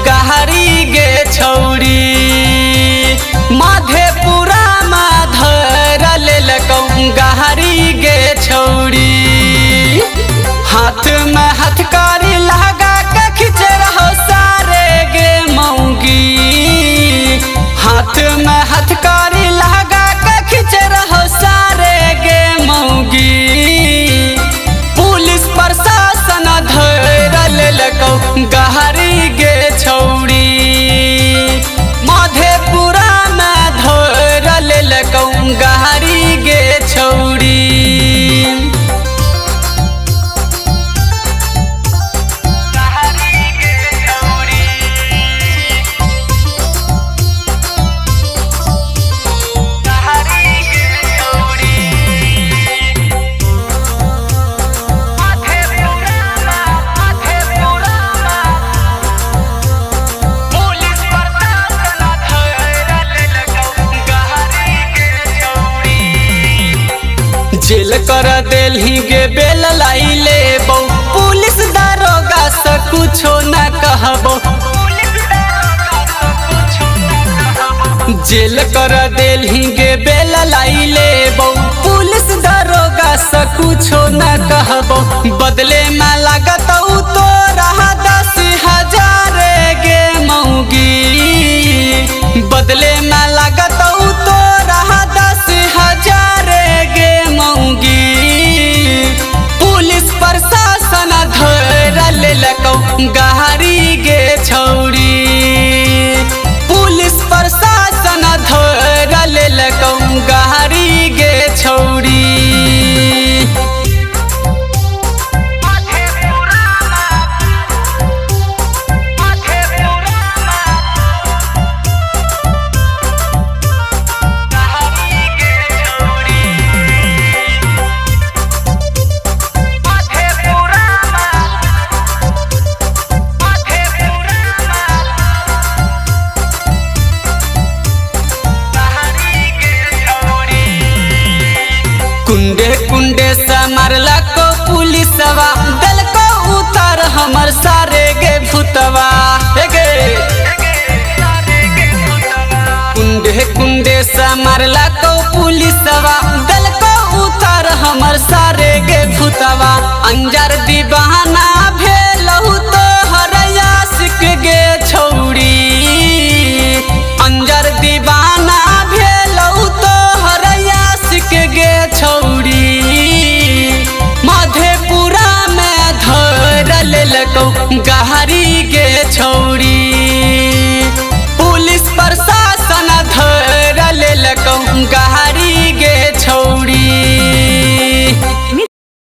गहरी गे छौरी। मधेपुरा में धर लेलकौ गहरी गे छौरी। हाथ में हथकड़ी लगा के खींच रहो सारे गे मौगी। हाथ में हथकड़ी लगा के खींच रहो सारे गे मौगी। पुलिस प्रशासन धर लेलकौ गहरी गे छौरी। मधेपुरा में धर लेलकौ गहरी गे छौरी। जेल कर देलही गे बेल लाई लेबो। पुलिस दारोगा से कुछो न कहबो। जेल कर देलही गे बेल लाई लेबो। पुलिस दारोगा से कुछो न कहबो। बदले में लागत तो रहा 10,000 गे मौगी। बदले में लागत तो रहा 10,000 गे मौगी। पुलिस प्रशासन धर लेलकौ गहरी गे छौरी। पुलिस प्रशासन धर लेलकौ गहरी गे छौरी। कुंडे कुंडे से मारलको पुलिसवा। दलको उतर हमर सारे गे भूतवा। कुंडे कुंडे से मारलको पुलिसवा। दलको उतर हमर सारे गे भूतवा। अंजार दीवाना भेलहु तो हरया सिक गे छौरी। अंजार दीवाना भेलहु तो हरया सिक गे छौरी। मधेपुरा में धर लेलकौ गहरी गे छौरी। पुलिस प्रशासन धर लेलकौ गहरी।